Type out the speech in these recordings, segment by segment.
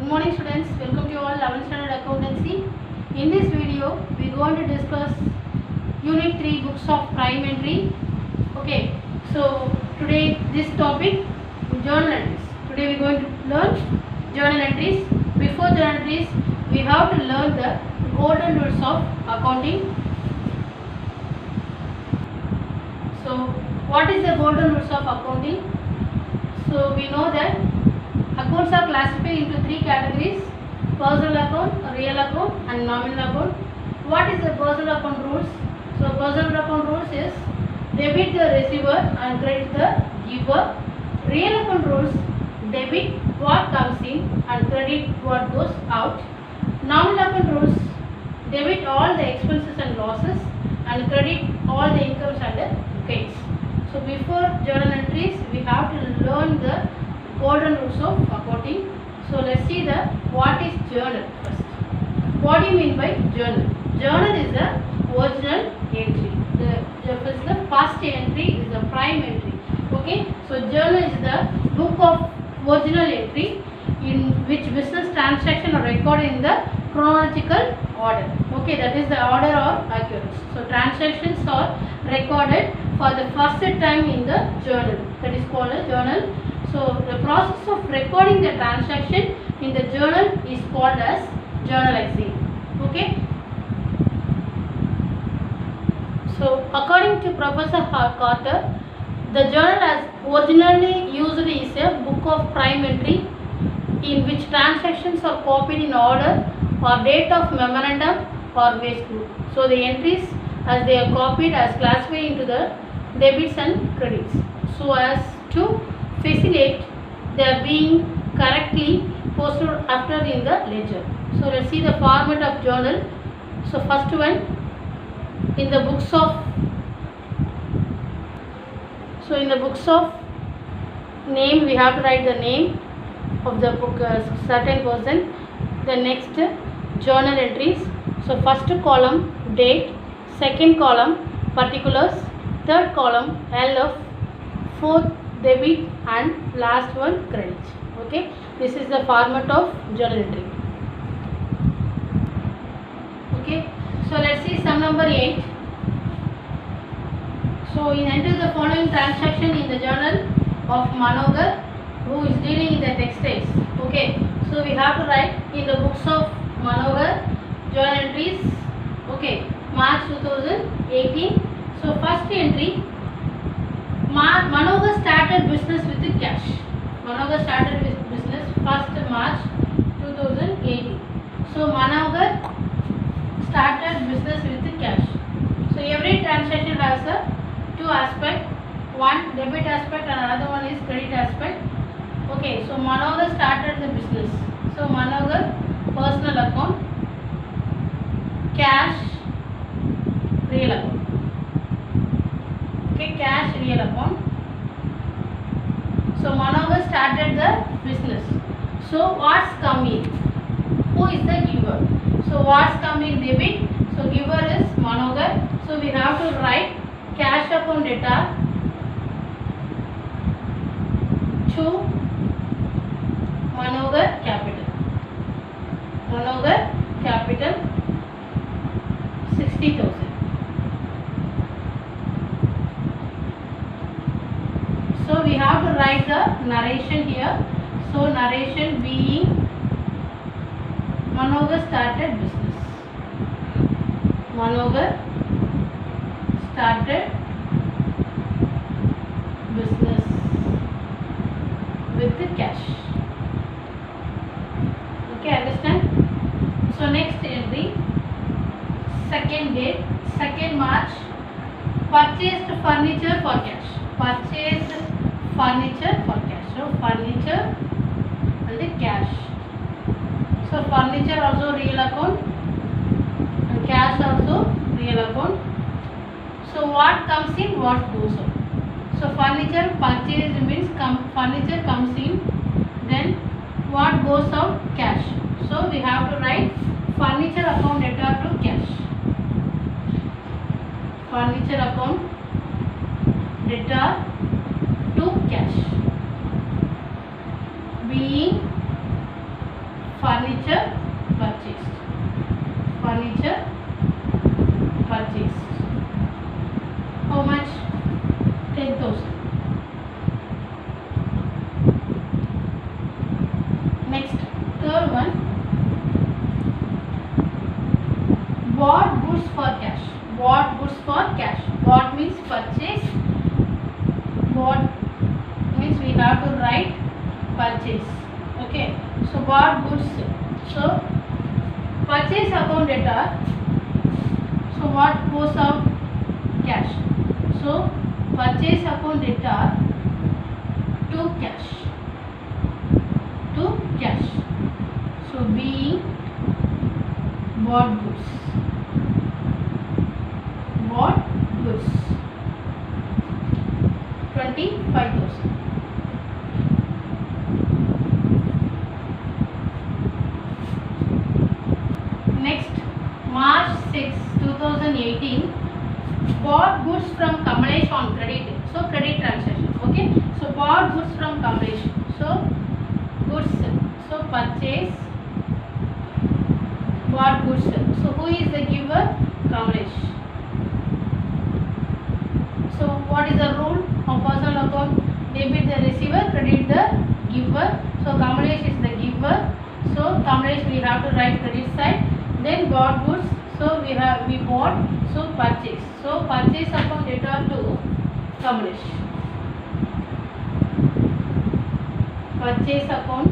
Good morning students, welcome to you all 11th standard accountancy. In this video we are going to discuss unit 3 books of prime entry. Okay, so today this topic journal entries. Today we are going to learn journal entries. Before journal entries we have to learn the golden rules of accounting. So what is the golden rules of accounting? So we know that accounts are classified into three categories: personal account, real account and nominal account. What is the personal account rules? So personal account rules is debit the receiver and credit the giver. Real account rules debit what comes in and credit what goes out. Nominal account rules debit all the expenses and losses and credit all the incomes and the gains. So before journal entries we have to learn the golden rules of accounting. So let's see the what is journal first. What do you mean by journal? Journal is the original entry. The first entry is the prime entry. Okay, so journal is the book of original entry in which business transactions are recorded in the chronological order. Okay, that is the order or occurrence. So transactions are recorded for the first time in the journal. That is called a journal. So the process of recording the transaction in the journal is called as journalizing. Okay. So according to Professor Carter, the journal as originally used is a book of prime entry in which transactions are copied in order or date of memorandum or waste group. So the entries as they are copied as classified into the debits and credits, so as to facilitate their being correctly posted after in the ledger. So let's see the format of journal. So first one, in the books of name we have to write the name of the book, certain person. The next journal entries. So first column date, second column particulars, third column LF, fourth debit and last one credit. Okay, this is the format of journal entry. Okay, so let's see sum number 8. So in enter the following transaction in the journal of Manogar, who is dealing in the textiles. Okay, so we have to write in the books of Manogar journal entries. Okay, March 2018. So first entry, Manogar started business with cash. Manogar started with business 1st March 2018. So Manogar started business with cash. So every transaction has a two aspect, one debit aspect and another one is credit aspect. Okay, so Manogar started the business. So Manogar personal account, cash, real account. Okay, cash, real account. So Manogar started the business. So what's coming? Who is the giver? So what's coming? Debit. So giver is Manogar. So we have to write cash account debtor to Manogar capital. Manogar capital 60,000. So we have to write the narration here. So narration being Manogar started business. Manogar started business with the cash. Okay, understand? So next entry, second date, 2nd March, purchased furniture for cash. Purchased furniture for cash. So furniture and the cash. So furniture also real account and cash also real account. So what comes in, what goes out. So furniture purchased means furniture comes in, then what goes out, cash. So we have to write furniture account debtor to cash. Furniture account debtor to cash being have to write purchase. Okay, so bought goods. So purchase account debtor. So what goes out? Cash. So purchase account debtor to cash. To cash. So being bought goods. Bought goods. 25,000. Next, March 6, 2018, bought goods from Kamlesh on credit. So credit transaction. Okay. So bought goods from Kamlesh. So goods. So purchase. Bought goods. So who is the giver? Kamlesh. So what is the rule of personal account? Debit the receiver, credit the giver. So Kamlesh is the giver. So Kamlesh we have to write credit side. Then bought goods. So we bought. So purchase. So purchase account debtor to Kamlesh. Purchase account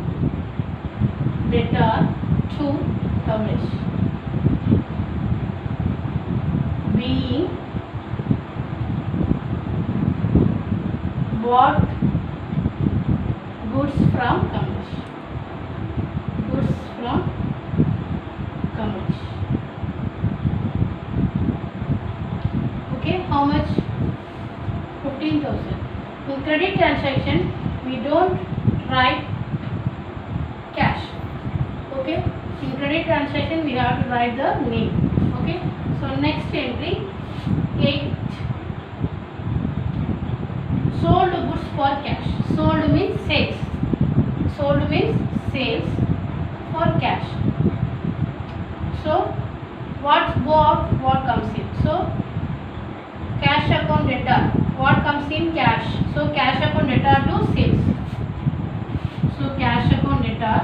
debtor to Kamlesh. Being bought goods from Kamlesh. Goods from Kamlesh. Okay, how much? 15,000. In credit transaction, we don't write cash. Okay, in credit transaction, we have to write the name. Okay, so next entry 8. Sold goods for cash. Sold means sales. Sold means sales for cash. So what go out, what comes in? So cash account debtor. What comes in? Cash. So cash account debtor to sales. So cash account debtor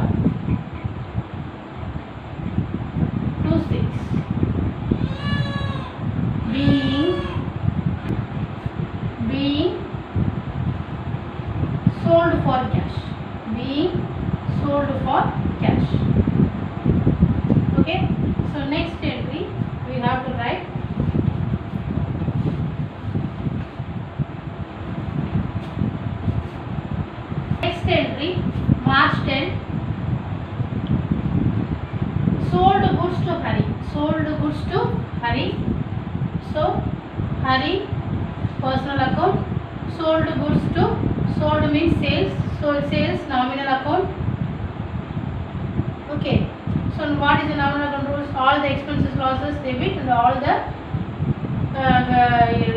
to sales. Being sold for cash. Being sold for cash. Okay. So next entry we have to write next entry March 10. Sold goods to Hari. Sold goods to Hari. So Hari personal account. Sold goods to, sold means sales. Sold sales nominal account. Okay. So what is the nominal account rules? All the expenses, losses debit and all the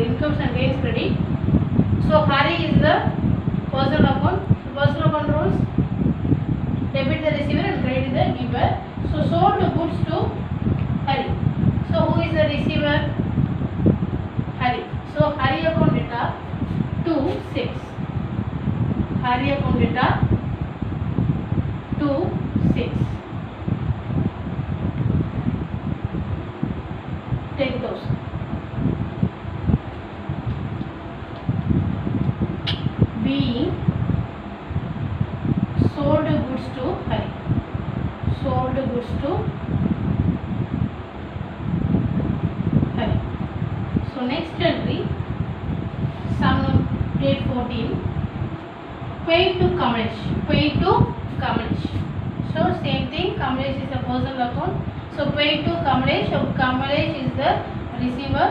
incomes and gains credit. So Hari is the personal account. Personal account rules: debit the receiver and credit the giver. So sold goods to Hari. So who is the receiver? Hari. So Hari account debtor to sales. Hari account debtor to sales. 10,000. Being sold goods to Hari. Sold goods to Hari. So next entry, sum date 14. Paid to Kamlesh. Paid to Kamlesh. So same thing. Kamlesh is a personal account. So paid to Kamlesh. So Kamlesh is the receiver.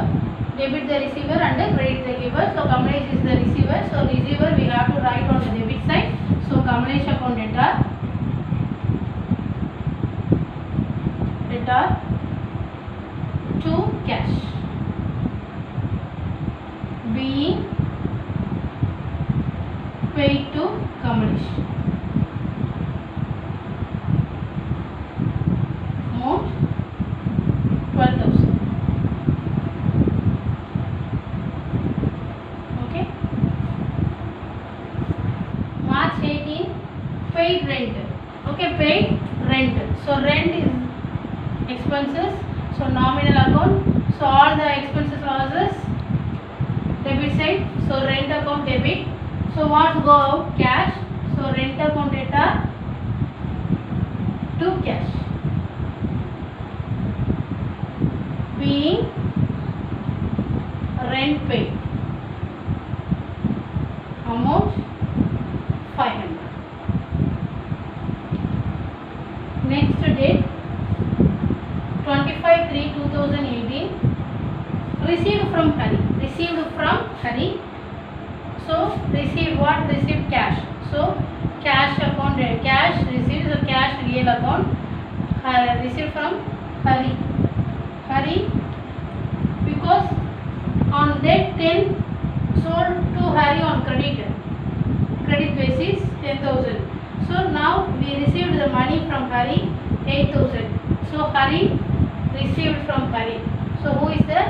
Debit the receiver and credit the giver. So Kamlesh is the receiver. So receiver we have to write on the debit side. So Kamlesh account debtor to cash. Being paid to Kamlesh. Amount 12,000. Okay. March 18, paid rent. Okay, paid rent. So rent is expenses. So nominal account. So all the expenses, losses debit side. So rent account debit. So what go out? Cash. So rent account data to cash. Being rent paid. Amount 500. Next date 25/3/2018. Received from Hari. Received from Hari. So received what? Received cash. So cash account, cash received, so cash real account. Received from Hari. Hari, because on that 10 sold to Hari on credit basis 10,000. So now we received the money from Hari 8,000. So Hari received from Hari. So who is the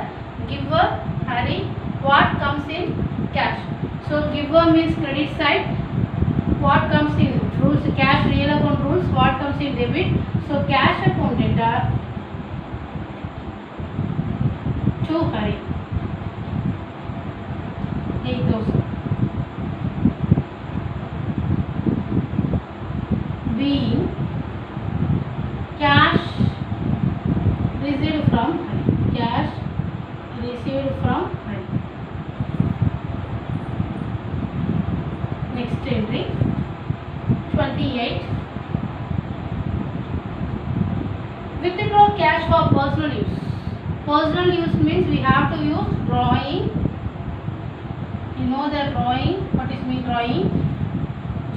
giver? Hari. What comes in? Cash. So giver means credit side. What comes in rules? Cash real account rules. What comes in debit? So cash account data to Hari 8,000. Being cash received from Hari. Cash received from Hari. Next entry 28. Withdraw cash for personal use. Personal use means we have to use drawing. You know the drawing. What is mean drawing?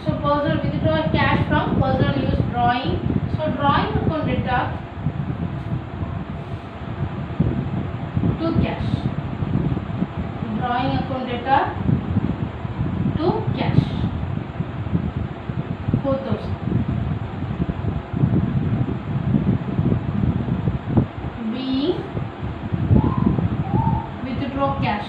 So personal, withdraw cash from personal use, drawing. So drawing account data to cash. Drawing account data to cash 4,000. Being withdraw cash